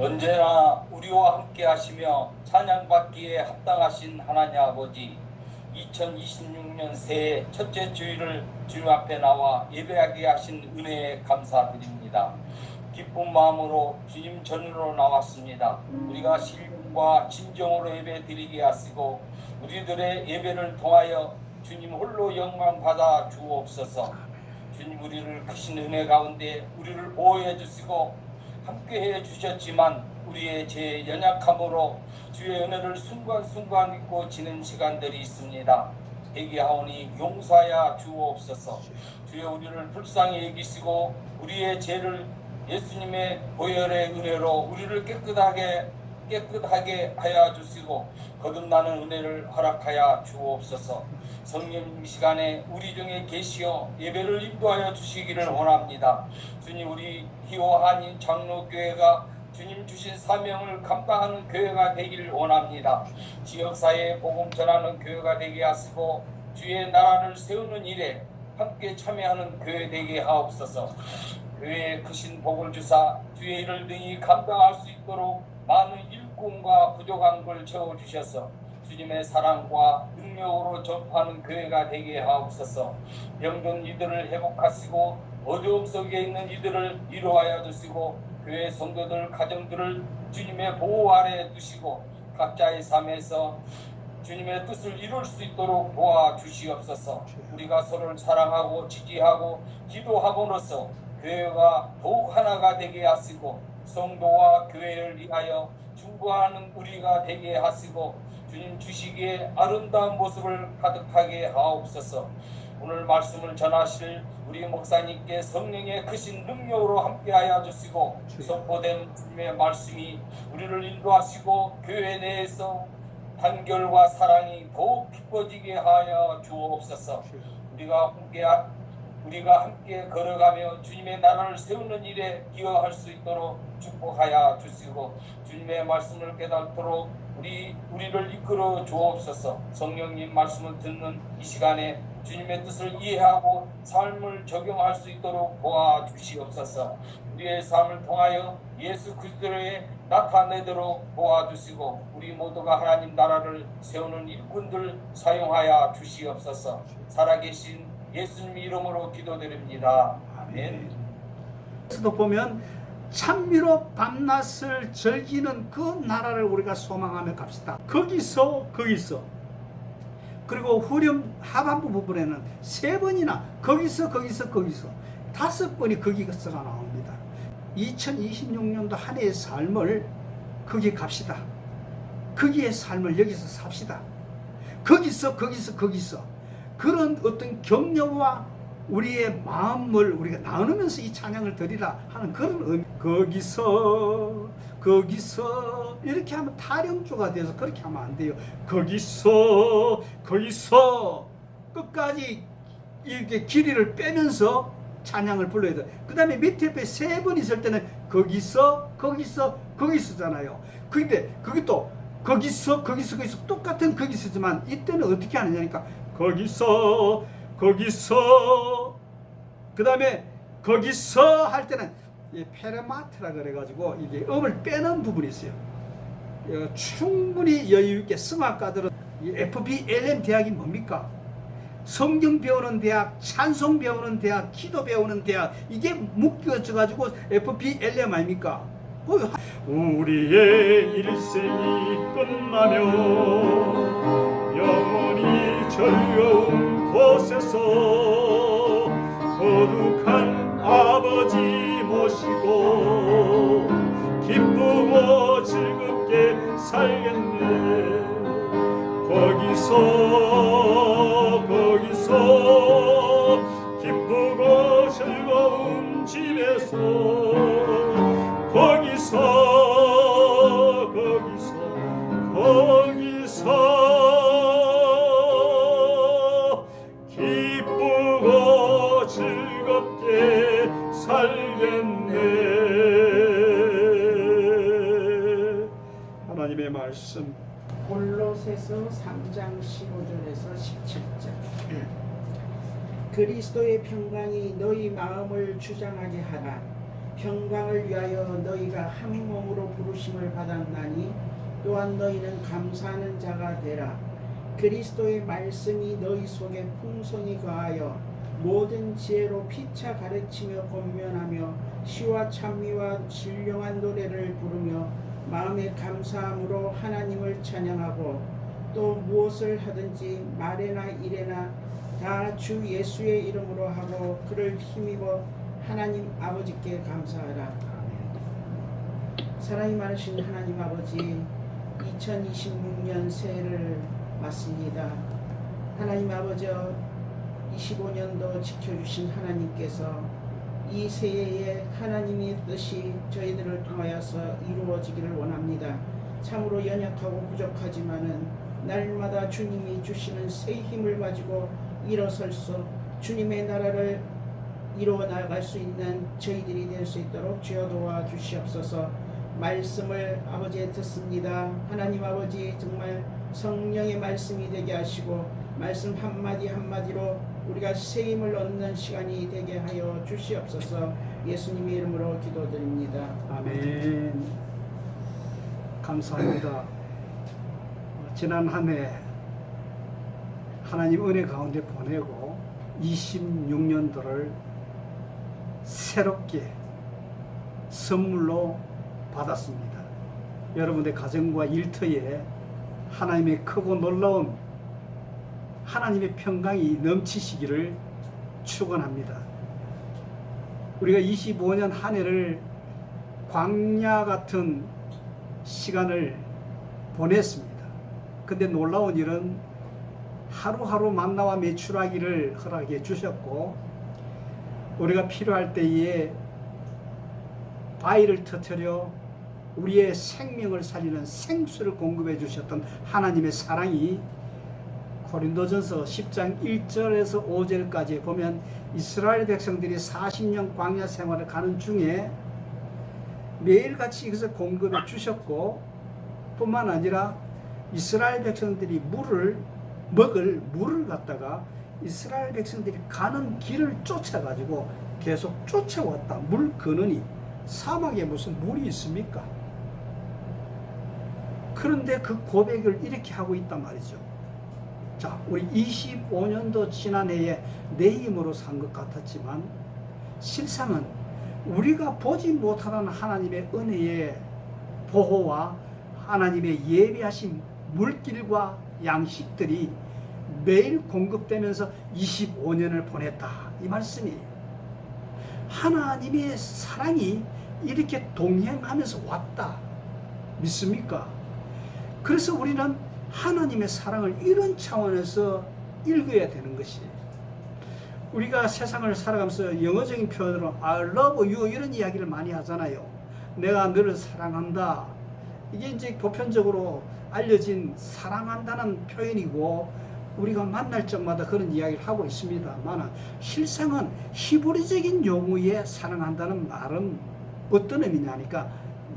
언제나 우리와 함께 하시며 찬양받기에 합당하신 하나님 아버지, 2026년 새해 첫째 주일을 주님 앞에 나와 예배하게 하신 은혜에 감사드립니다. 기쁜 마음으로 주님 전으로 나왔습니다. 우리가 신과 진정으로 예배 드리게 하시고 우리들의 예배를 통하여 주님 홀로 영광 받아 주옵소서. 주님, 우리를 크신 은혜 가운데 우리를 보호해 주시고 함께해 주셨지만 우리의 제 연약함으로 주의 은혜를 순간순간 잊고 지는 시간들이 있습니다. 회개하오니 용서하여 주옵소서. 주여, 우리를 불쌍히 여기시고 우리의 죄를 예수님의 보혈의 은혜로 우리를 깨끗하게 하여 주시고 거듭나는 은혜를 허락하여 주옵소서. 성령, 이 시간에 우리 중에 계시어 예배를 인도하여 주시기를 원합니다. 주님, 우리 희호 한인 장로교회가 주님 주신 사명을 감당하는 교회가 되기를 원합니다. 지역사회에 복음 전하는 교회가 되게 하시고 주의 나라를 세우는 일에 함께 참여하는 교회 되게 하옵소서. 교회에 크신 복을 주사 주의 일을 능히 감당할 수 있도록 많은 일꾼과 부족한 걸 채워주셔서 주님의 사랑과 능력으로 전파하는 교회가 되게 하옵소서. 병든 이들을 회복하시고 어려움 속에 있는 이들을 위로하여 주시고 교회 성도들 가정들을 주님의 보호 아래 두시고 각자의 삶에서 주님의 뜻을 이룰 수 있도록 도와주시옵소서. 우리가 서로를 사랑하고 지지하고 기도함으로써 교회가 더욱 하나가 되게 하시고 성도와 교회를 위하여 중보하는 우리가 되게 하시고 주님 주시기에 아름다운 모습을 가득하게 하옵소서. 오늘 말씀을 전하실 우리 목사님께 성령의 크신 능력으로 함께하여 주시고 선포된 주님의 말씀이 우리를 인도하시고 교회 내에서 단결과 사랑이 더욱 깊어지게 하여 주옵소서. 우리가 함께 걸어가며 주님의 나라를 세우는 일에 기여할 수 있도록 축복하여 주시고 주님의 말씀을 깨닫도록 우리를 이끌어 주옵소서. 성령님 말씀을 듣는 이 시간에 주님의 뜻을 이해하고 삶을 적용할 수 있도록 도와주시옵소서. 우리의 삶을 통하여 예수 그리스도에 나타내도록 도와주시고 우리 모두가 하나님 나라를 세우는 일꾼들 사용하여 주시옵소서. 살아계신 예수님 이름으로 기도드립니다. 아멘. 또 보면 찬미로 밤낮을 즐기는 그 나라를 우리가 소망하며 갑시다. 거기서 그리고 후렴 하반부 부분에는 3번이나 거기서 5번이 거기서가 나옵니다. 2026년도 한 해의 삶을 거기 갑시다. 거기의 삶을 여기서 삽시다. 거기서 그런 어떤 격려와 우리의 마음을 우리가 나누면서 이 찬양을 드리라 하는 그런 의미. 거기서 이렇게 하면 타령조가 돼서 그렇게 하면 안 돼요. 거기서 끝까지 이렇게 길이를 빼면서 찬양을 불러야 돼. 그 다음에 밑에 옆에 3번 있을 때는 거기서잖아요. 근데 그게 또 거기서 똑같은 거기서지만 이때는 어떻게 하느냐니까 거기서 그 다음에 거기서 할 때는 이 페르마트라 그래가지고 이게 음을 빼는 부분이 있어요. 충분히 여유있게 성악가들은 이 FBLM 대학이 뭡니까? 성경 배우는 대학, 찬송 배우는 대학, 기도 배우는 대학, 이게 묶여져가지고 FBLM 아닙니까? 우리의 일생이 끝나면 영원히 즐거운 곳에서 거룩한 아버지 모시고 기쁘고 즐겁게 살겠네. 거기서 기쁘고 즐거운 집에서 거기서 기쁘고 즐겁게 살겠네. 하나님의 말씀 골로새서 3장 15절에서 17절. 그리스도의 평강이 너희 마음을 주장하게 하라. 평강을 위하여 너희가 한 몸으로 부르심을 받았나니 또한 너희는 감사하는 자가 되라. 그리스도의 말씀이 너희 속에 풍성히 거하여 모든 지혜로 피차 가르치며 권면하며 시와 찬미와 신령한 노래를 부르며 마음에 감사함으로 하나님을 찬양하고 또 무엇을 하든지 말에나 일에나 다 주 예수의 이름으로 하고 그를 힘입어 하나님 아버지께 감사하라. 사랑이 많으신 하나님 아버지, 2026년 새해를 맞습니다. 하나님 아버지, 25년도 지켜주신 하나님께서 이 새해에 하나님의 뜻이 저희들을 통하여서 이루어지기를 원합니다. 참으로 연약하고 부족하지만은 날마다 주님이 주시는 새 힘을 가지고 일어설 수, 주님의 나라를 이루어 나갈 수 있는 저희들이 될 수 있도록 주여 도와주시옵소서. 말씀을 아버지에 듣습니다. 하나님 아버지, 정말 성령의 말씀이 되게 하시고 말씀 한마디 한마디로 우리가 새 힘을 얻는 시간이 되게 하여 주시옵소서. 예수님의 이름으로 기도드립니다. 아멘. 감사합니다. 지난 한 해 하나님 은혜 가운데 보내고 26년도를 새롭게 선물로 받았습니다. 여러분의 가정과 일터에 하나님의 크고 놀라운 하나님의 평강이 넘치시기를 축원합니다. 우리가 25년 한 해를 광야 같은 시간을 보냈습니다. 근데 놀라운 일은 하루하루 만나와 매출하기를 허락해 주셨고, 우리가 필요할 때에 바위를 터뜨려 우리의 생명을 살리는 생수를 공급해 주셨던 하나님의 사랑이 고린도전서 10장 1절에서 5절까지 보면 이스라엘 백성들이 40년 광야 생활을 가는 중에 매일같이 이것을 공급해 주셨고, 뿐만 아니라 이스라엘 백성들이 먹을 물을 갖다가 이스라엘 백성들이 가는 길을 쫓아가지고 계속 쫓아왔다. 물 근원이 사막에 무슨 물이 있습니까? 그런데 그 고백을 이렇게 하고 있단 말이죠. 자, 우리 25년도 지난 해에 내 힘으로 산 것 같았지만 실상은 우리가 보지 못하는 하나님의 은혜의 보호와 하나님의 예비하신 물길과 양식들이 매일 공급되면서 25년을 보냈다, 이 말씀이에요. 하나님의 사랑이 이렇게 동행하면서 왔다, 믿습니까? 그래서 우리는 하나님의 사랑을 이런 차원에서 읽어야 되는 것이에요. 우리가 세상을 살아가면서 영어적인 표현으로 I love you 이런 이야기를 많이 하잖아요. 내가 너를 사랑한다. 이게 이제 보편적으로 알려진 사랑한다는 표현이고, 우리가 만날 적마다 그런 이야기를 하고 있습니다만 실상은 히브리적인 용어의 사랑한다는 말은 어떤 의미냐니까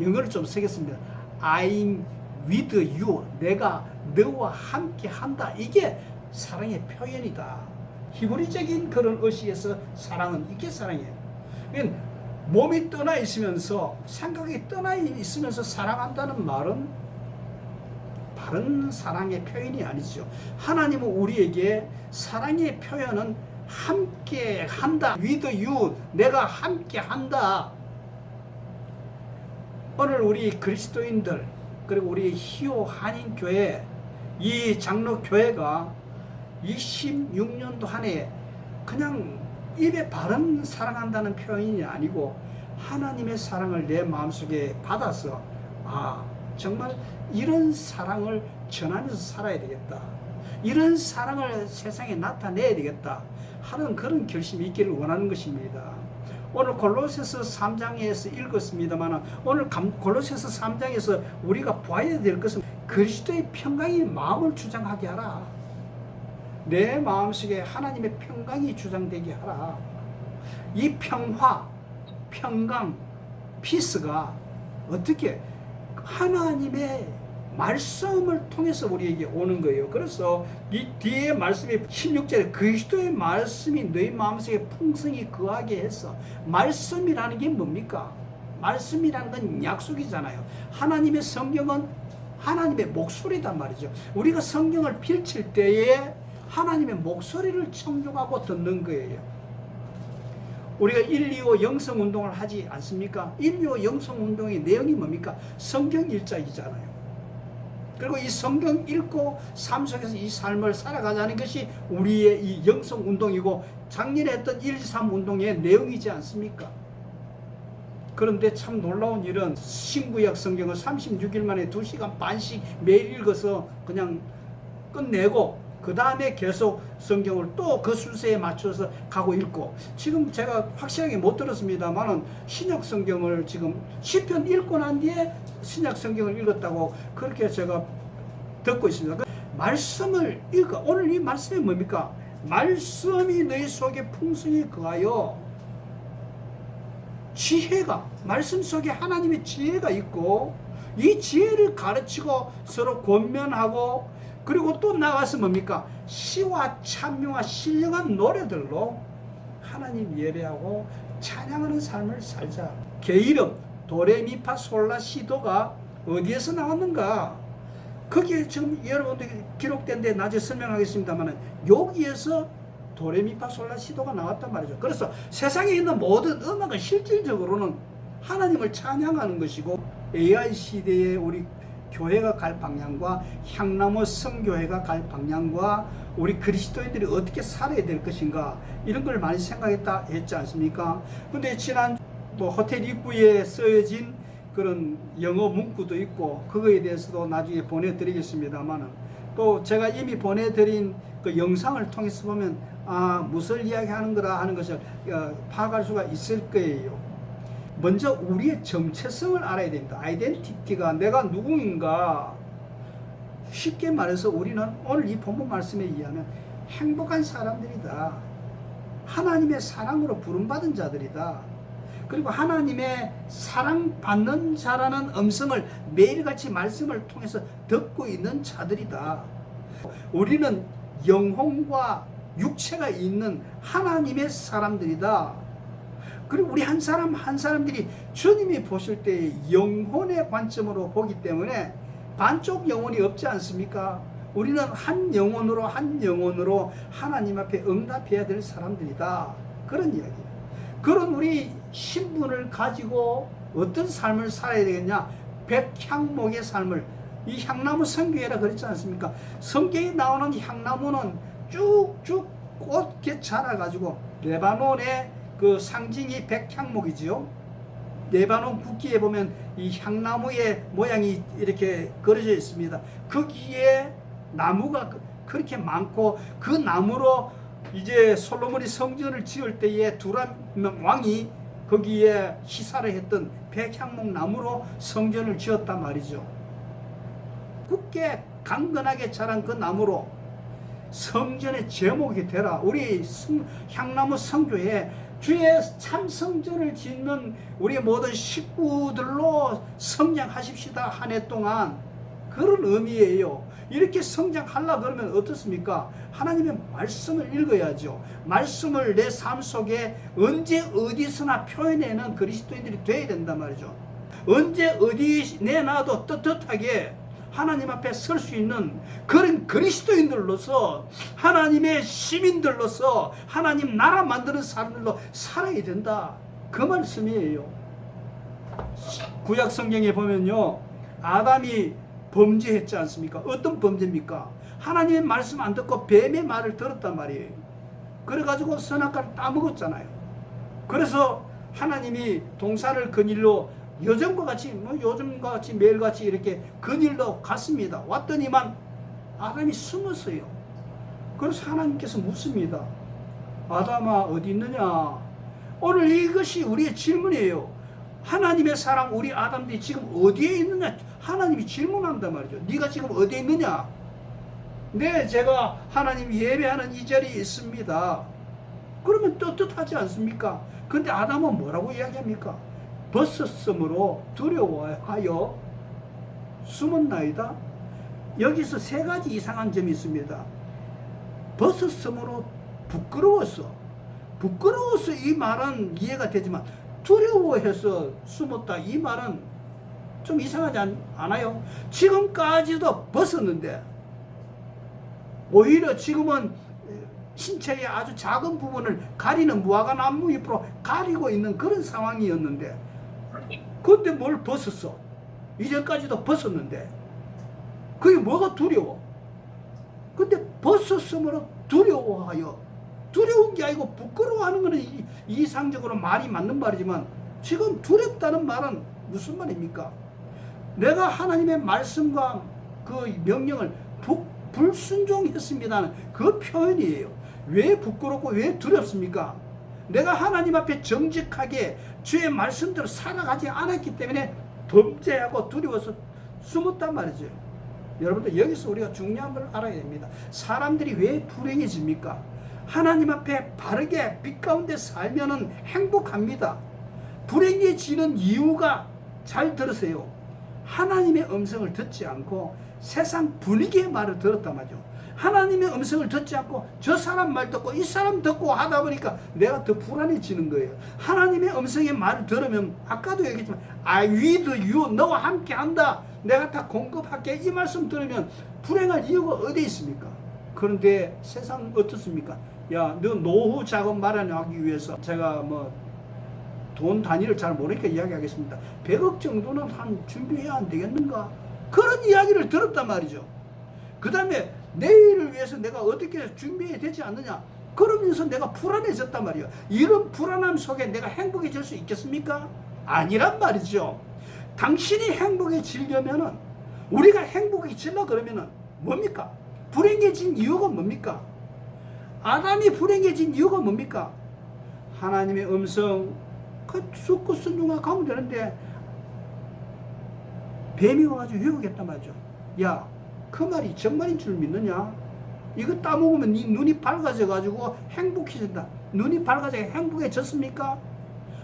영어를 좀 쓰겠습니다. I'm with you. 내가 너와 함께 한다. 이게 사랑의 표현이다. 히브리적인 그런 의식에서 사랑은 이게 사랑이에요. 그러니까 몸이 떠나 있으면서 생각이 떠나 있으면서 사랑한다는 말은 바른 사랑의 표현이 아니죠. 하나님은 우리에게 사랑의 표현은 함께 한다. with you. 내가 함께 한다. 오늘 우리 그리스도인들 그리고 우리 희호 한인교회 이 장로교회가 26년도 한 해 그냥 입에 바른 사랑한다는 표현이 아니고 하나님의 사랑을 내 마음속에 받아서 정말 이런 사랑을 전하면서 살아야 되겠다, 이런 사랑을 세상에 나타내야 되겠다 하는 그런 결심이 있기를 원하는 것입니다. 오늘 골로새서 3장에서 읽었습니다만 오늘 골로새서 3장에서 우리가 봐야 될 것은 그리스도의 평강이 마음을 주장하게 하라. 내 마음속에 하나님의 평강이 주장되게 하라. 이 평화, 평강, 피스가 어떻게 하나님의 말씀을 통해서 우리에게 오는 거예요. 그래서 이 뒤에 말씀이 16절에 그리스도의 말씀이 너희 마음속에 풍성히 거하게 해서, 말씀이라는 게 뭡니까? 말씀이라는 건 약속이잖아요. 하나님의 성경은 하나님의 목소리단 말이죠. 우리가 성경을 펼칠 때에 하나님의 목소리를 청중하고 듣는 거예요. 우리가 125 영성운동을 하지 않습니까? 125 영성운동의 내용이 뭡니까? 성경 일작이잖아요. 그리고 이 성경 읽고 삶 속에서 이 삶을 살아가자는 것이 우리의 이 영성운동이고, 작년에 했던 123 운동의 내용이지 않습니까? 그런데 참 놀라운 일은 신구약 성경을 36일 만에 2시간 반씩 매일 읽어서 그냥 끝내고, 그 다음에 계속 성경을 또 그 순서에 맞춰서 가고 읽고, 지금 제가 확실하게 못 들었습니다만은 신약 성경을 지금 시편 읽고 난 뒤에 신약 성경을 읽었다고 그렇게 제가 듣고 있습니다. 말씀을 읽어. 오늘 이 말씀이 뭡니까? 말씀이 너희 속에 풍성히 거하여, 지혜가, 말씀 속에 하나님의 지혜가 있고, 이 지혜를 가르치고 서로 권면하고, 그리고 또 나가서 뭡니까? 시와 찬미와 신령한 노래들로 하나님 예배하고 찬양하는 삶을 살자. 게이름 도레미파솔라시도가 어디에서 나왔는가? 거기에 지금 여러분들이 기록된 데 나중에 설명하겠습니다만, 여기에서 도레미파솔라시도가 나왔단 말이죠. 그래서 세상에 있는 모든 음악은 실질적으로는 하나님을 찬양하는 것이고, AI 시대에 우리 교회가 갈 방향과 향나무 성교회가 갈 방향과 우리 그리스도인들이 어떻게 살아야 될 것인가, 이런 걸 많이 생각했다 했지 않습니까? 근데 지난 호텔 입구에 쓰여진 그런 영어 문구도 있고, 그거에 대해서도 나중에 보내드리겠습니다만은, 또 제가 이미 보내드린 그 영상을 통해서 보면 무슨 이야기 하는 거라 하는 것을 파악할 수가 있을 거예요. 먼저 우리의 정체성을 알아야 됩니다. 아이덴티티가, 내가 누구인가. 쉽게 말해서 우리는 오늘 이 본문 말씀에 의하면 행복한 사람들이다. 하나님의 사랑으로 부름받은 자들이다. 그리고 하나님의 사랑받는 자라는 음성을 매일같이 말씀을 통해서 듣고 있는 자들이다. 우리는 영혼과 육체가 있는 하나님의 사람들이다. 그리고 우리 한 사람 한 사람들이 주님이 보실 때 영혼의 관점으로 보기 때문에 반쪽 영혼이 없지 않습니까? 우리는 한 영혼으로 하나님 앞에 응답해야 될 사람들이다. 그런 이야기예요. 그런 우리 신분을 가지고 어떤 삶을 살아야 되겠냐? 백향목의 삶을, 이 향나무 성교회라 그랬지 않습니까? 성경에 나오는 향나무는 쭉쭉 꽃게 자라가지고, 레바논의 그 상징이 백향목이지요. 레바논 국기에 보면 이 향나무의 모양이 이렇게 그려져 있습니다. 거기에 나무가 그렇게 많고, 그 나무로 이제 솔로몬이 성전을 지을 때에 두람 왕이 거기에 시사를 했던 백향목 나무로 성전을 지었단 말이죠. 굳게 강건하게 자란 그 나무로 성전의 제목이 되라. 우리 향나무 성교에 주의 참 성전을 짓는 우리 모든 식구들로 성장하십시다. 한 해 동안. 그런 의미예요. 이렇게 성장하려고 그러면 어떻습니까? 하나님의 말씀을 읽어야죠. 말씀을 내 삶 속에 언제 어디서나 표현해내는 그리스도인들이 되어야 된단 말이죠. 언제 어디 내놔도 떳떳하게 하나님 앞에 설 수 있는 그런 그리스도인들로서, 하나님의 시민들로서, 하나님 나라 만드는 사람들로 살아야 된다. 그 말씀이에요. 구약 성경에 보면요, 아담이 범죄했지 않습니까? 어떤 범죄입니까? 하나님의 말씀 안 듣고 뱀의 말을 들었단 말이에요. 그래가지고 선악과를 따먹었잖아요. 그래서 하나님이 동산을 그늘로 요즘과 같이 매일같이 이렇게 그늘로 갔습니다. 왔더니만 아담이 숨었어요. 그래서 하나님께서 묻습니다. 아담아 어디 있느냐? 오늘 이것이 우리의 질문이에요. 하나님의 사랑 우리 아담들이 지금 어디에 있느냐? 하나님이 질문한단 말이죠. 네가 지금 어디에 있느냐? 네, 제가 하나님 예배하는 이 자리에 있습니다. 그러면 떳떳하지 않습니까? 근데 아담은 뭐라고 이야기합니까? 벗었으므로 두려워하여 숨었나이다. 여기서 세 가지 이상한 점이 있습니다. 벗었으므로 부끄러웠어. 부끄러워서 이 말은 이해가 되지만 두려워해서 숨었다 이 말은 좀 이상하지 않아요? 지금까지도 벗었는데 오히려 지금은 신체의 아주 작은 부분을 가리는 무화과 나무 잎으로 가리고 있는 그런 상황이었는데 그때 뭘 벗었어? 이전까지도 벗었는데 그게 뭐가 두려워? 근데 벗었으므로 두려워하여 두려운 게 아니고 부끄러워하는 것은 이상적으로 말이 맞는 말이지만 지금 두렵다는 말은 무슨 말입니까? 내가 하나님의 말씀과 그 명령을 불순종했습니다는 그 표현이에요. 왜 부끄럽고 왜 두렵습니까? 내가 하나님 앞에 정직하게 주의 말씀대로 살아가지 않았기 때문에 범죄하고 두려워서 숨었단 말이죠. 여러분들 여기서 우리가 중요한 걸 알아야 됩니다. 사람들이 왜 불행해집니까? 하나님 앞에 바르게 빛 가운데 살면은 행복합니다. 불행해지는 이유가 잘 들으세요. 하나님의 음성을 듣지 않고 세상 분위기의 말을 들었단 말이죠. 하나님의 음성을 듣지 않고 저 사람 말 듣고 이 사람 듣고 하다 보니까 내가 더 불안해지는 거예요. 하나님의 음성의 말을 들으면 아까도 얘기했지만 I with you 너와 함께 한다. 내가 다 공급할게. 이 말씀 들으면 불행할 이유가 어디 있습니까? 그런데 세상 어떻습니까? 야, 너 노후 자금 마련하기 위해서 제가 뭐 돈 단위를 잘 모르니까 이야기하겠습니다. 100억 정도는 한 준비해야 안 되겠는가? 그런 이야기를 들었단 말이죠. 그 다음에 내일을 위해서 내가 어떻게 준비해야 되지 않느냐? 그러면서 내가 불안해졌단 말이에요. 이런 불안함 속에 내가 행복해질 수 있겠습니까? 아니란 말이죠. 당신이 행복해지려면은 우리가 행복해지려 그러면은 뭡니까? 불행해진 이유가 뭡니까? 아담이 불행해진 이유가 뭡니까? 하나님의 음성 쑥고 순종하고 가면 되는데 뱀이 와가지고 유혹했단 말이죠. 야, 그 말이 정말인 줄 믿느냐? 이거 따먹으면 네 눈이 밝아져가지고 행복해진다. 눈이 밝아져 행복해졌습니까?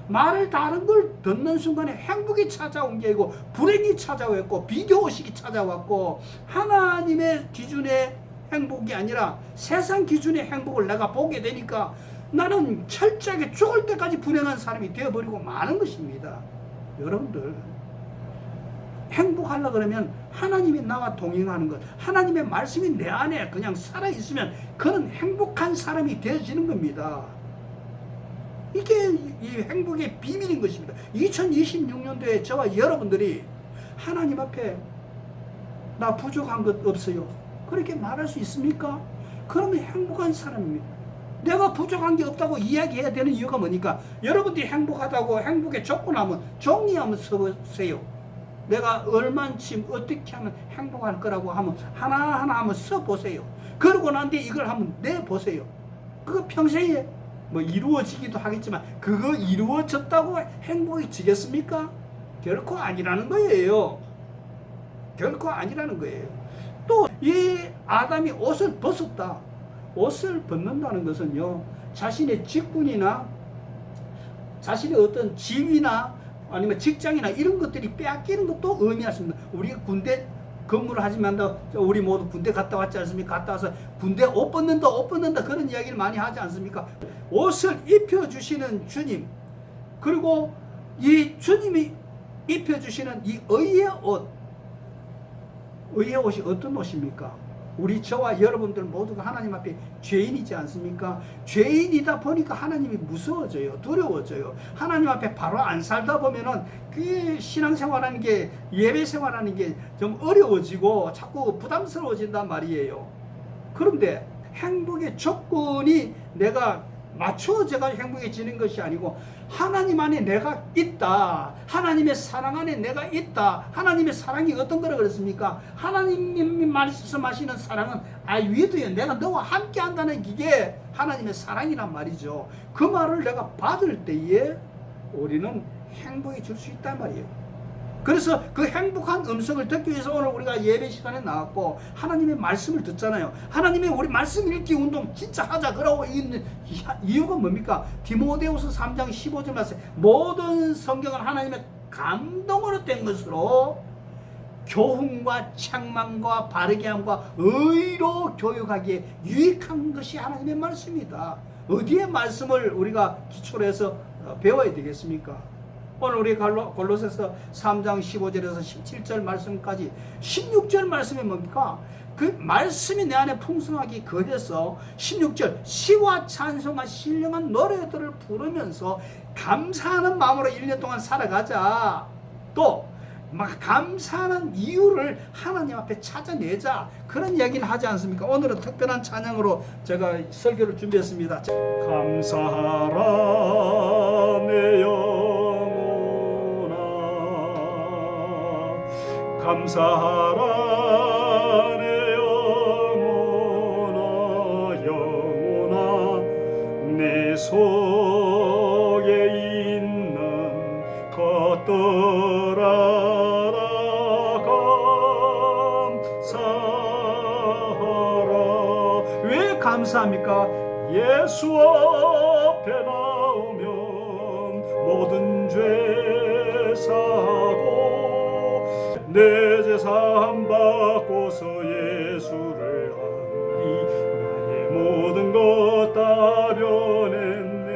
말을 다른 걸 듣는 순간에 행복이 찾아온 게 아니고 불행이 찾아왔고 비교의식이 찾아왔고 하나님의 기준의 행복이 아니라 세상 기준의 행복을 내가 보게 되니까 나는 철저하게 죽을 때까지 불행한 사람이 되어버리고 마는 것입니다. 여러분들 행복하려고 그러면 하나님이 나와 동행하는 것, 하나님의 말씀이 내 안에 그냥 살아있으면 그는 행복한 사람이 되어지는 겁니다. 이게 이 행복의 비밀인 것입니다. 2026년도에 저와 여러분들이 하나님 앞에 나 부족한 것 없어요. 그렇게 말할 수 있습니까? 그러면 행복한 사람입니다. 내가 부족한 게 없다고 이야기해야 되는 이유가 뭐니까? 여러분들이 행복하다고 행복에 조건하면 종이 한번 써보세요. 내가 얼만큼 어떻게 하면 행복할 거라고 하면 하나하나 한번 써보세요. 그러고 난 뒤에 이걸 한번 내보세요. 그거 평생에 뭐 이루어지기도 하겠지만 그거 이루어졌다고 행복해지겠습니까? 결코 아니라는 거예요. 결코 아니라는 거예요. 또 이 아담이 옷을 벗었다. 옷을 벗는다는 것은요, 자신의 직분이나 자신의 어떤 지위나 아니면 직장이나 이런 것들이 빼앗기는 것도 의미하십니다. 우리가 군대 근무를 하지만 우리 모두 군대 갔다 왔지 않습니까? 갔다 와서 군대 옷 벗는다 그런 이야기를 많이 하지 않습니까? 옷을 입혀주시는 주님, 그리고 이 주님이 입혀주시는 이 의의 옷이 어떤 옷입니까? 우리 저와 여러분들 모두가 하나님 앞에 죄인이지 않습니까? 죄인이다 보니까 하나님이 무서워져요. 두려워져요. 하나님 앞에 바로 안 살다 보면은 그 신앙생활하는 게, 예배생활하는 게 좀 어려워지고 자꾸 부담스러워진단 말이에요. 그런데 행복의 조건이 내가 맞추어져가 행복해지는 것이 아니고 하나님 안에 내가 있다. 하나님의 사랑 안에 내가 있다. 하나님의 사랑이 어떤 거라 그랬습니까? 하나님이 말씀하시는 사랑은 I with you. 내가 너와 함께 한다는 게 하나님의 사랑이란 말이죠. 그 말을 내가 받을 때에 우리는 행복해질 수 있단 말이에요. 그래서 그 행복한 음성을 듣기 위해서 오늘 우리가 예배 시간에 나왔고 하나님의 말씀을 듣잖아요. 하나님의 우리 말씀 읽기 운동 진짜 하자 그러고 있는 이유가 뭡니까? 디모데후서 3장 15절 말씀, 모든 성경은 하나님의 감동으로 된 것으로 교훈과 책망과 바르게 함과 의로 교육하기에 유익한 것이 하나님의 말씀이다. 어디에 말씀을 우리가 기초로 해서 배워야 되겠습니까? 오늘 우리 골로새서 3장 15절에서 17절 말씀까지 16절 말씀이 뭡니까? 그 말씀이 내 안에 풍성하게 거해서 16절 시와 찬송과 신령한 노래들을 부르면서 감사하는 마음으로 1년 동안 살아가자. 또 감사하는 이유를 하나님 앞에 찾아내자. 그런 이야기를 하지 않습니까? 오늘은 특별한 찬양으로 제가 설교를 준비했습니다. 감사하라 내 영혼아 감사하라 내 영혼아 내 속에 있는 것들아 왜 감사합니까? 예수 앞에 나오면 모든 죄 사고 내 제산 받고서 예수를 안니 나의 모든 것 다 변했네.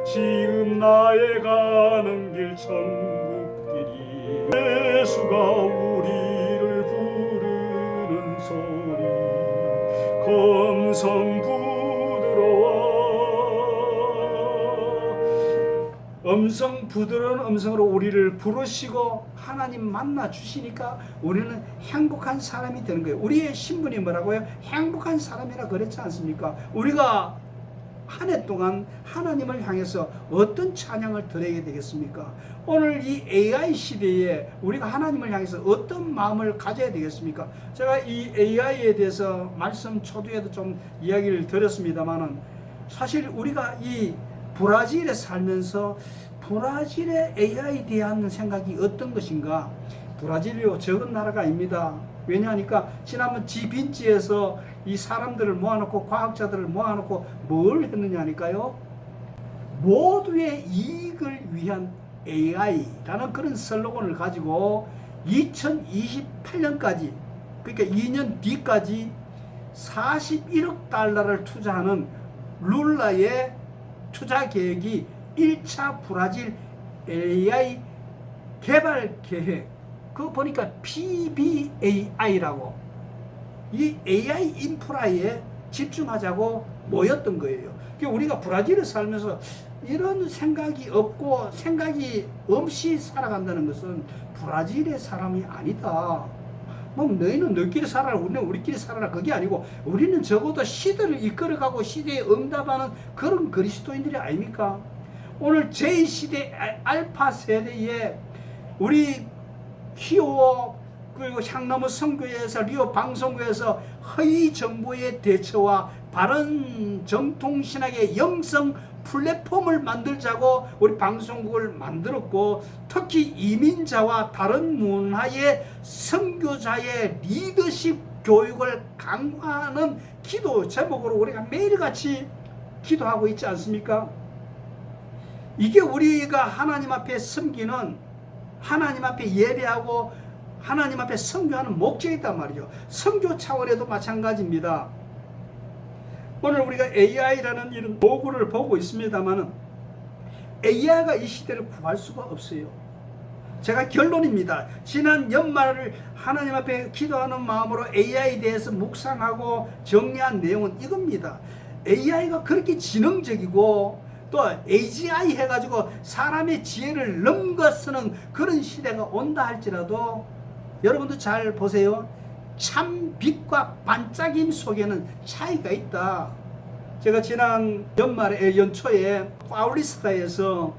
지금 나의 가는 길 천국길이 예수가 우리를 부르는 소리 검성 음성 부드러운 음성으로 우리를 부르시고 하나님 만나 주시니까 우리는 행복한 사람이 되는 거예요. 우리의 신분이 뭐라고요? 행복한 사람이라 그랬지 않습니까? 우리가 한 해 동안 하나님을 향해서 어떤 찬양을 드려야 되겠습니까? 오늘 이 AI 시대에 우리가 하나님을 향해서 어떤 마음을 가져야 되겠습니까? 제가 이 AI에 대해서 말씀 초두에도 좀 이야기를 드렸습니다만은 사실 우리가 이 브라질에 살면서 브라질의 AI에 대한 생각이 어떤 것인가? 브라질이 적은 나라가 아닙니다. 왜냐하니까 지난번 지빈지에서 이 사람들을 모아놓고 과학자들을 모아놓고 뭘 했느냐 하니까요. 모두의 이익을 위한 AI라는 그런 슬로건을 가지고 2028년까지 그러니까 2년 뒤까지 41억 달러를 투자하는 룰라의 투자 계획이 1차 브라질 AI 개발 계획 그거 보니까 PBAI라고 이 AI 인프라에 집중하자고 모였던 거예요. 우리가 브라질에 살면서 이런 생각이 없고 생각이 없이 살아간다는 것은 브라질의 사람이 아니다. 뭐 너희는 너희끼리 살아라 우리는 우리끼리 살아라 그게 아니고 우리는 적어도 시대를 이끌어가고 시대에 응답하는 그런 그리스도인들이 아닙니까? 오늘 제2시대 알파 세대에 우리 키오 그리고 향나무 선교회에서 리오 방송국에서 허위 정보의 대처와 바른 정통신학의 영성 플랫폼을 만들자고 우리 방송국을 만들었고 특히 이민자와 다른 문화의 선교자의 리더십 교육을 강화하는 기도 제목으로 우리가 매일같이 기도하고 있지 않습니까? 이게 우리가 하나님 앞에 섬기는 하나님 앞에 예배하고 하나님 앞에 선교하는 목적이 있단 말이죠. 선교 차원에도 마찬가지입니다. 오늘 우리가 AI라는 이런 도구를 보고 있습니다만 AI가 이 시대를 구할 수가 없어요. 제가 결론입니다. 지난 연말을 하나님 앞에 기도하는 마음으로 AI에 대해서 묵상하고 정리한 내용은 이겁니다. AI가 그렇게 지능적이고 또 AGI 해가지고 사람의 지혜를 넘어서는 그런 시대가 온다 할지라도 여러분도 잘 보세요. 참 빛과 반짝임 속에는 차이가 있다. 제가 지난 연초에 파울리스타에서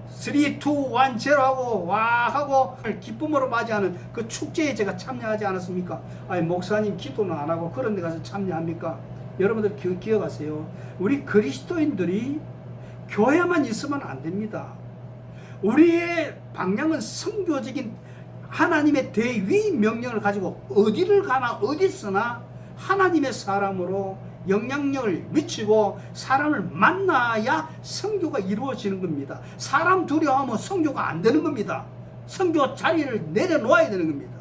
3, 2, 1, 0하고 와 하고 기쁨으로 맞이하는 그 축제에 제가 참여하지 않았습니까? 아니 목사님 기도는 안 하고 그런 데 가서 참여합니까? 여러분들 기억하세요. 우리 그리스도인들이 교회만 있으면 안 됩니다. 우리의 방향은 선교적인 하나님의 대위 명령을 가지고 어디를 가나 어디 서나 하나님의 사람으로 영향력을 미치고 사람을 만나야 선교가 이루어지는 겁니다. 사람 두려워하면 선교가 안 되는 겁니다. 선교 자리를 내려놓아야 되는 겁니다.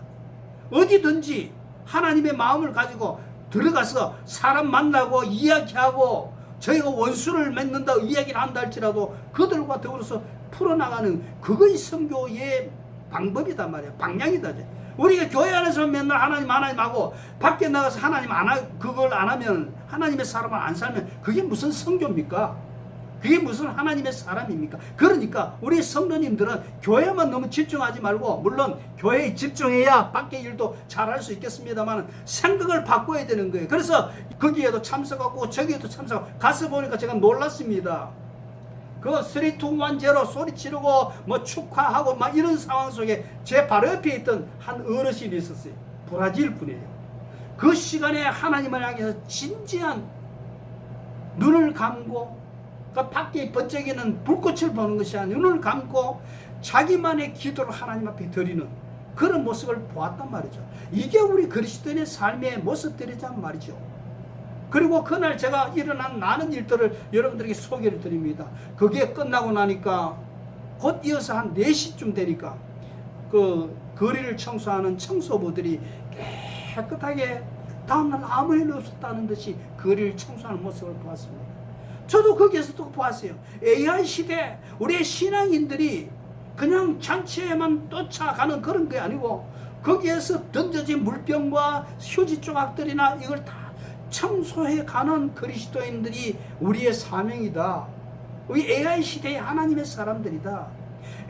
어디든지 하나님의 마음을 가지고 들어가서 사람 만나고 이야기하고 저희가 원수를 맺는다 이야기를 한다 할지라도 그들과 더불어서 풀어나가는 그것이 선교의 방법이단 말이에요. 방향이다. 우리가 교회 안에서 맨날 하나님 하고 밖에 나가서 하나님 그걸 안 하면 하나님의 사람을 안 살면 그게 무슨 선교입니까? 그게 무슨 하나님의 사람입니까? 그러니까 우리 성도님들은 교회만 너무 집중하지 말고, 물론 교회에 집중해야 밖의 일도 잘할 수 있겠습니다만 생각을 바꿔야 되는 거예요. 그래서 거기에도 참석하고 저기에도 참석하고 가서 보니까 제가 놀랐습니다. 그 3, 2, 1, 0 소리 지르고 뭐 축하하고 막 이런 상황 속에 제 바로 옆에 있던 한 어르신이 있었어요. 브라질 분이에요. 그 시간에 하나님을 향해서 진지한 눈을 감고, 그 밖에 번쩍이는 불꽃을 보는 것이 아니라 눈을 감고 자기만의 기도를 하나님 앞에 드리는 그런 모습을 보았단 말이죠. 이게 우리 그리스도인의 삶의 모습들이란 말이죠. 그리고 그날 제가 일어난 많은 일들을 여러분들에게 소개를 드립니다. 그게 끝나고 나니까 곧 이어서 한 4시쯤 되니까 그 거리를 청소하는 청소부들이 깨끗하게 다음날 아무 일 없었다는 듯이 거리를 청소하는 모습을 보았습니다. 저도 거기에서 또 보았어요. AI 시대 우리의 신앙인들이 그냥 잔치에만 쫓아가는 그런 게 아니고 거기에서 던져진 물병과 휴지 조각들이나 이걸 다 청소해 가는 그리스도인들이 우리의 사명이다. 우리 AI 시대의 하나님의 사람들이다.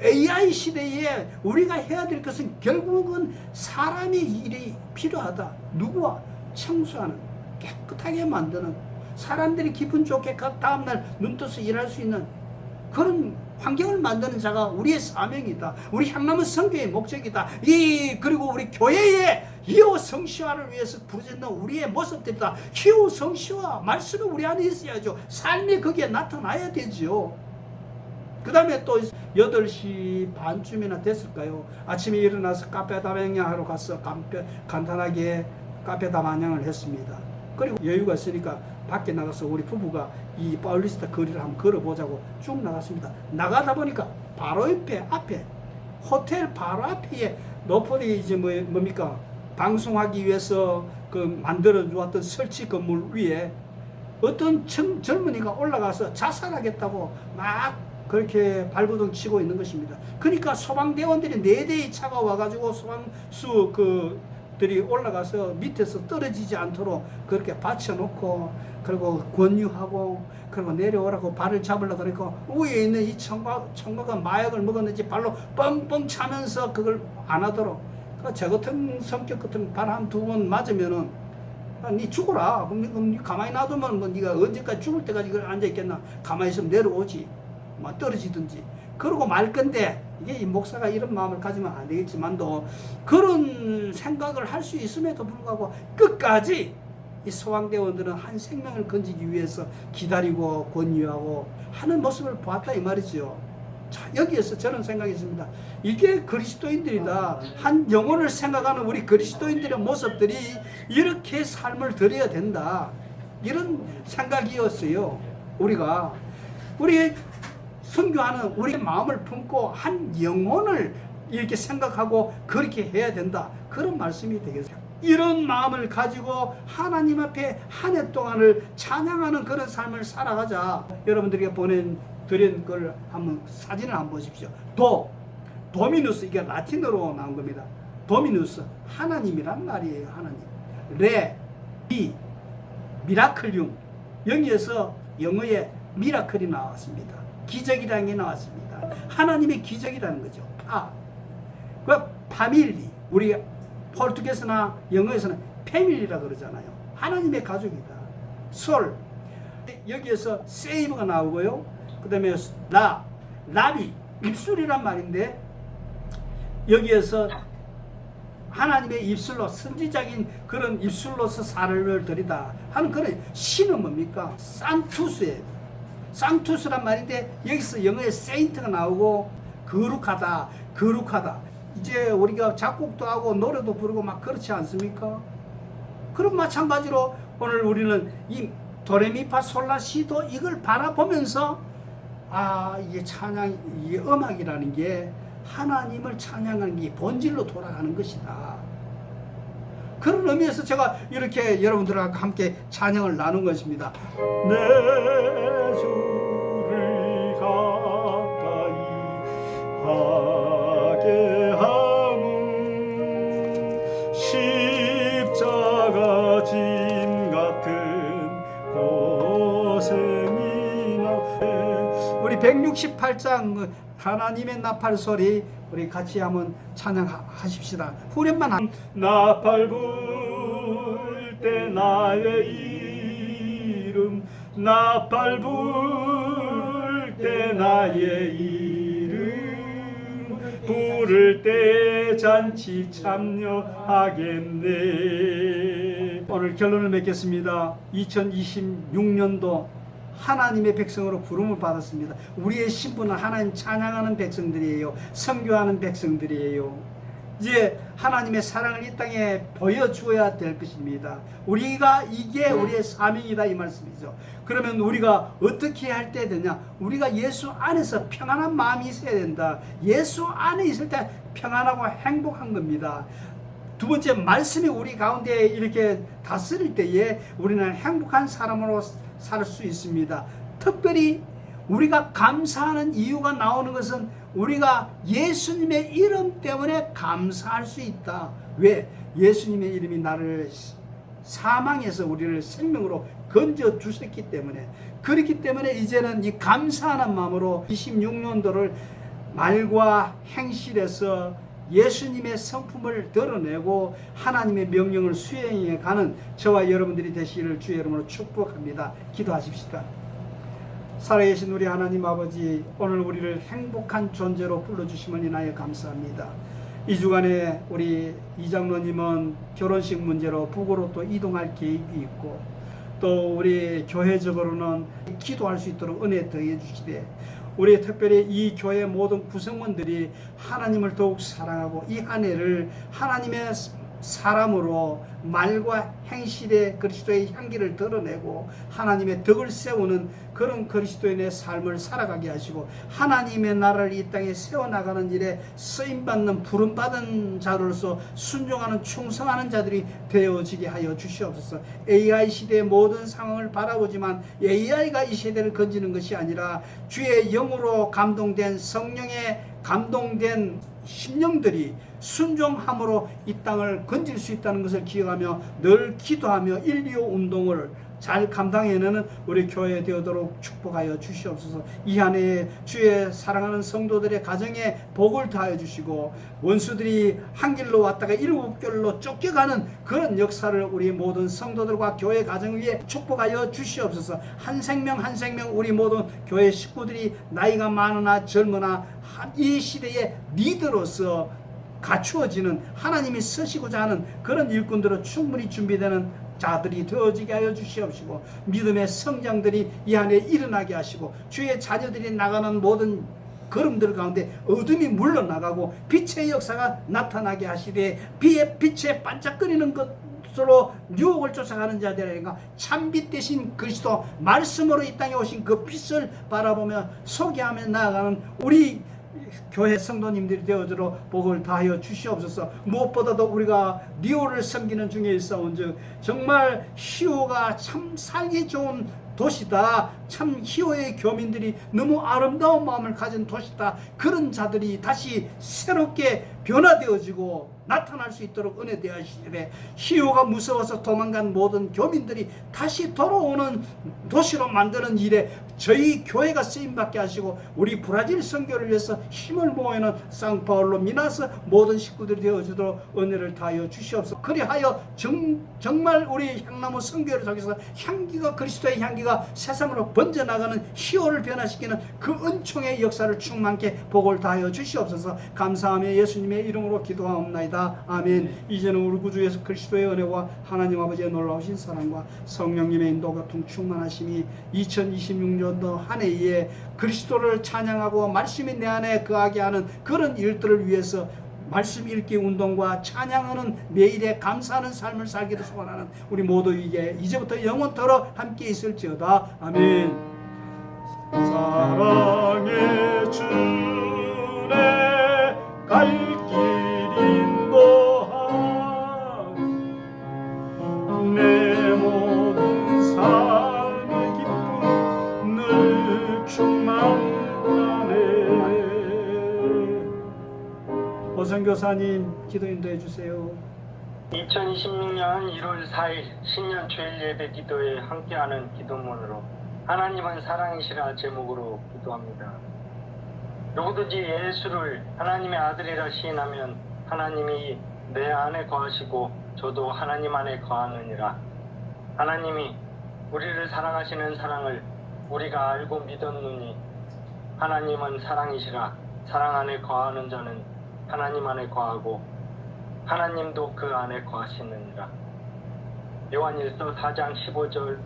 AI 시대에 우리가 해야 될 것은 결국은 사람의 일이 필요하다. 누구와? 청소하는, 깨끗하게 만드는, 사람들이 기분 좋게 그 다음날 눈떠서 일할 수 있는 그런 환경을 만드는 자가 우리의 사명이다. 우리 향남은 선교의 목적이다. 그리고 우리 교회의 희호 성시화를 위해서 부르짖는 우리의 모습들이다. 희호 성시화 말씀이 우리 안에 있어야죠. 삶이 거기에 나타나야 되죠. 그 다음에 또 8시 반쯤이나 됐을까요? 아침에 일어나서 카페 담양하러 가서 간단하게 카페 담양을 했습니다. 그리고 여유가 있으니까 밖에 나가서 우리 부부가 이 파울리스타 거리를 한번 걸어보자고 쭉 나갔습니다. 나가다 보니까 바로 앞에 호텔 바로 앞에 노포리 이제 뭡니까 방송하기 위해서 그 만들어 주었던 설치 건물 위에 어떤 젊은이가 올라가서 자살하겠다고 막 그렇게 발버둥 치고 있는 것입니다. 그러니까 소방대원들이 4대의 차가 와가지고 소방수 들이 올라가서 밑에서 떨어지지 않도록 그렇게 받쳐놓고 그리고 권유하고 그리고 내려오라고 발을 잡으려고 그러니까 위에 있는 이 청과가 마약을 먹었는지 발로 뻥뻥 차면서 그걸 안 하도록. 저 같은 성격 같은 발 한 2번 맞으면은 니 죽어라. 그럼 니 가만히 놔두면 뭐 니가 언제까지 죽을 때까지 그걸 앉아있겠나. 가만히 있으면 내려오지. 뭐 떨어지든지. 그러고 말 건데 이게 이 목사가 이런 마음을 가지면 안 되겠지만도 그런 생각을 할 수 있음에도 불구하고 끝까지 이 소방대원들은 한 생명을 건지기 위해서 기다리고 권유하고 하는 모습을 보았다 이 말이죠. 자, 여기에서 저는 생각했습니다. 이게 그리스도인들이다. 한 영혼을 생각하는 우리 그리스도인들의 모습들이 이렇게 삶을 드려야 된다. 이런 생각이었어요. 우리 선교하는 우리의 마음을 품고 한 영혼을 이렇게 생각하고 그렇게 해야 된다. 그런 말씀이 되겠어요. 이런 마음을 가지고 하나님 앞에 한 해 동안을 찬양하는 그런 삶을 살아가자. 여러분들에게 보내드린 걸 한번 사진을 한번 보십시오. 도미누스, 이게 라틴어로 나온 겁니다. 도미누스, 하나님이란 말이에요. 하나님. 미라클륨, 여기에서 영어에 미라클이 나왔습니다. 기적이라는 게 나왔습니다. 하나님의 기적이라는 거죠. 파밀리, 우리 포르투게스나 영어에서는 패밀리라 그러잖아요. 하나님의 가족이다. 여기에서 세이브가 나오고요. 그 다음에 라비, 입술이란 말인데 여기에서 하나님의 입술로 선지자인 그런 입술로서 사례를 드리다 하는 그런 신은 뭡니까? 상투스란 말인데 여기서 영어에 세인트가 나오고 거룩하다. 이제 우리가 작곡도 하고 노래도 부르고 막 그렇지 않습니까? 그럼 마찬가지로 오늘 우리는 이 도레미파솔라시도 이걸 바라보면서 이게 찬양, 이게 음악이라는 게 하나님을 찬양하는 게 본질로 돌아가는 것이다. 그런 의미에서 제가 이렇게 여러분들과 함께 찬양을 나눈 것입니다. 내 주를 가까이 하게 하는 십자가 짐 같은 고생이나 우리 168장 하나님의 나팔 소리 우리 같이 한번 찬양하십시다. 후렴만 나팔 불 때 나의 이름 나팔 불 때 나의 이름 부를 때 잔치 참여하겠네. 오늘 결론을 맺겠습니다. 2026년도 하나님의 백성으로 부름을 받았습니다. 우리의 신분은 하나님 찬양하는 백성들이에요. 선교하는 백성들이에요. 이제 하나님의 사랑을 이 땅에 보여주어야 될 것입니다. 우리가 이게 우리의 사명이다 이 말씀이죠. 그러면 우리가 어떻게 할 때 되냐? 우리가 예수 안에서 평안한 마음이 있어야 된다. 예수 안에 있을 때 평안하고 행복한 겁니다. 두 번째, 말씀이 우리 가운데 이렇게 다스릴 때에 우리는 행복한 사람으로 살 수 있습니다. 특별히 우리가 감사하는 이유가 나오는 것은 우리가 예수님의 이름 때문에 감사할 수 있다. 왜? 예수님의 이름이 나를 사망에서 우리를 생명으로 건져 주셨기 때문에. 그렇기 때문에 이제는 이 감사하는 마음으로 26년도를 말과 행실에서 예수님의 성품을 드러내고 하나님의 명령을 수행해 가는 저와 여러분들이 되시기를 주의 이름으로 축복합니다. 기도하십시다. 살아계신 우리 하나님 아버지, 오늘 우리를 행복한 존재로 불러주심을 인하여 감사합니다. 이 주간에 우리 이장로님은 결혼식 문제로 북으로 또 이동할 계획이 있고, 또 우리 교회적으로는 기도할 수 있도록 은혜 더해 주시되, 우리 특별히 이 교회 모든 구성원들이 하나님을 더욱 사랑하고 이 한 해를 하나님의 사람으로 말과 행실의 그리스도의 향기를 드러내고 하나님의 덕을 세우는 그런 그리스도인의 삶을 살아가게 하시고 하나님의 나라를 이 땅에 세워나가는 일에 쓰임받는 부름받은 자로서 순종하는 충성하는 자들이 되어지게 하여 주시옵소서. AI 시대의 모든 상황을 바라보지만 AI가 이 시대를 건지는 것이 아니라 주의 영으로 감동된 성령의 감동된 심령들이 순종함으로 이 땅을 건질 수 있다는 것을 기억하며 늘 기도하며 1.25 운동을 잘 감당해내는 우리 교회 되어도록 축복하여 주시옵소서. 이 한 해에 주의 사랑하는 성도들의 가정에 복을 더하여 주시고 원수들이 한 길로 왔다가 7길로 쫓겨가는 그런 역사를 우리 모든 성도들과 교회 가정 위에 축복하여 주시옵소서. 한 생명 한 생명 우리 모든 교회 식구들이 나이가 많으나 젊으나 이 시대의 리더로서 갖추어지는 하나님이 쓰시고자 하는 그런 일꾼들로 충분히 준비되는 자들이 되어지게 하여 주시옵시고 믿음의 성장들이 이 안에 일어나게 하시고 주의 자녀들이 나가는 모든 걸음들 가운데 어둠이 물러나가고 빛의 역사가 나타나게 하시되 빛에 반짝거리는 것으로 유혹을 쫓아가는 자들에게 참빛 대신 그리스도 말씀으로 이 땅에 오신 그 빛을 바라보며 소개하며 나아가는 우리 교회 성도님들이 되어주도록 복을 다하여 주시옵소서. 무엇보다도 우리가 리오를 섬기는 중에 있사온즉 정말 히오가 참 살기 좋은 도시다. 참 히오의 교민들이 너무 아름다운 마음을 가진 도시다. 그런 자들이 다시 새롭게 변화되어지고 나타날 수 있도록 은혜 되어주시되 히오가 무서워서 도망간 모든 교민들이 다시 돌아오는 도시로 만드는 일에 저희 교회가 쓰임받게 하시고 우리 브라질 선교를 위해서 힘을 모으는 상파울로 미나스 모든 식구들이 되어주도록 은혜를 다하여 주시옵소서. 그리하여 정말 우리 향나무 선교를 통해서 향기가 그리스도의 향기가 세상으로 번져나가는 히오를 변화시키는 그 은총의 역사를 충만케 복을 다하여 주시옵소서. 감사하며 예수님의 이름으로 기도하옵나이다. 아멘. 이제는 우리 구주 예수 그리스도의 은혜와 하나님 아버지의 놀라우신 사랑과 성령님의 인도교통 충만하심이 2026년도 한 해에 그리스도를 찬양하고 말씀이 내 안에 거하게 하는 그런 일들을 위해서 말씀 읽기 운동과 찬양하는 매일에 감사하는 삶을 살기를 소원하는 우리 모두에게 이제부터 영원토록 함께 있을지어다. 아멘. 사랑의 주내 선교사님 기도 인도해 주세요. 2026년 1월 4일 신년 주일 예배 기도에 함께하는 기도문으로 하나님은 사랑이시라 제목으로 기도합니다. 누구든지 예수를 하나님의 아들이라 시인하면 하나님이 내 안에 거하시고 저도 하나님 안에 거하느니라. 하나님이 우리를 사랑하시는 사랑을 우리가 알고 믿었느니 하나님은 사랑이시라. 사랑 안에 거하는 자는 하나님 안에 거하고 하나님도 그 안에 거하시느니라. 요한일서 4장 15절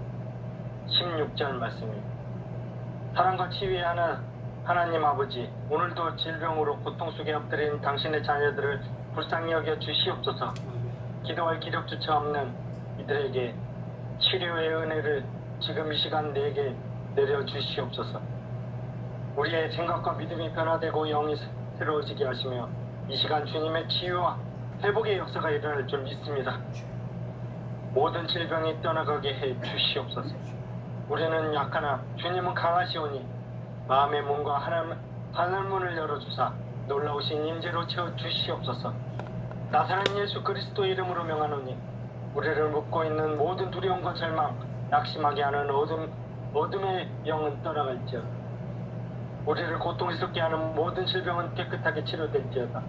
16절 말씀입니다. 사랑과 치유의 하나님 아버지, 오늘도 질병으로 고통 속에 엎드린 당신의 자녀들을 불쌍히 여겨 주시옵소서. 기도할 기력조차 없는 이들에게 치료의 은혜를 지금 이 시간 내게 내려 주시옵소서. 우리의 생각과 믿음이 변화되고 영이 새로워지게 하시며 이 시간 주님의 치유와 회복의 역사가 일어날 줄 믿습니다. 모든 질병이 떠나가게 해 주시옵소서. 우리는 약하나 주님은 강하시오니 마음의 문과 하늘문을 열어주사 놀라우신 임재로 채워 주시옵소서. 나사렛 예수 그리스도 이름으로 명하노니 우리를 묶고 있는 모든 두려움과 절망, 낙심하게 하는 어둠의 영은 떠나갈지어다. 우리를 고통스럽게 하는 모든 질병은 깨끗하게 치료될지어다.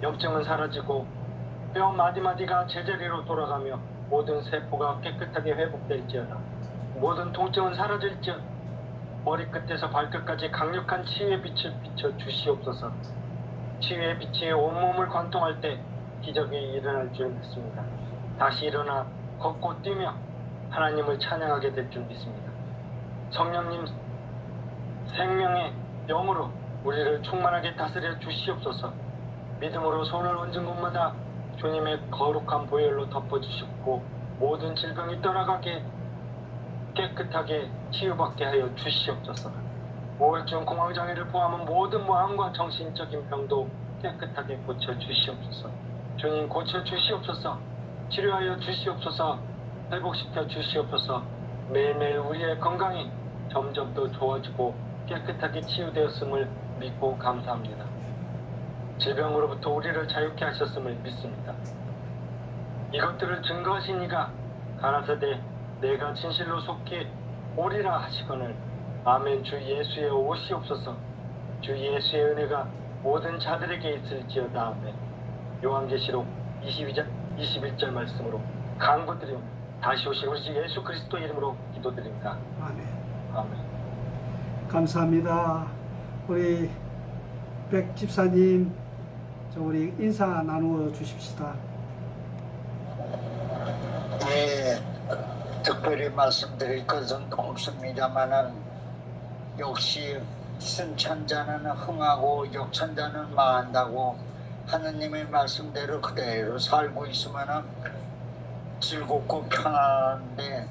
염증은 사라지고 뼈 마디마디가 제자리로 돌아가며 모든 세포가 깨끗하게 회복될지어다. 모든 통증은 사라질지어다. 머리끝에서 발끝까지 강력한 치유의 빛을 비춰 주시옵소서. 치유의 빛이 온몸을 관통할 때 기적이 일어날 줄 믿습니다. 다시 일어나 걷고 뛰며 하나님을 찬양하게 될 줄 믿습니다. 성령님 생명의 영으로 우리를 충만하게 다스려 주시옵소서. 믿음으로 손을 얹은 곳마다 주님의 거룩한 보혈로 덮어주시고 모든 질병이 떠나가게 깨끗하게 치유받게 하여 주시옵소서. 우울증, 공황장애를 포함한 모든 마음과 정신적인 병도 깨끗하게 고쳐주시옵소서. 주님 고쳐주시옵소서. 치료하여 주시옵소서. 회복시켜 주시옵소서. 매일매일 우리의 건강이 점점 더 좋아지고 깨끗하게 치유되었음을 믿고 감사합니다. 질병으로부터 우리를 자유케 하셨음을 믿습니다. 이것들을 증거하신 이가 가라사대 내가 진실로 속히 오리라 하시거늘 아멘. 주 예수의 오시옵소서. 주 예수의 은혜가 모든 자들에게 있을지어다. 아멘. 요한계시록 21절 말씀으로 간구드리며 다시 오실 우리 주 예수 그리스도 이름으로 기도드립니다. 아멘. 아멘. 감사합니다. 우리 백 집사님, 우리 인사 나누어 주십시다. 예, 특별히 말씀드릴 것은 없습니다만은 역시 순천자는 흥하고 역천자는 망한다고 하느님의 말씀대로 그대로 살고 있으면은 즐겁고 편안한데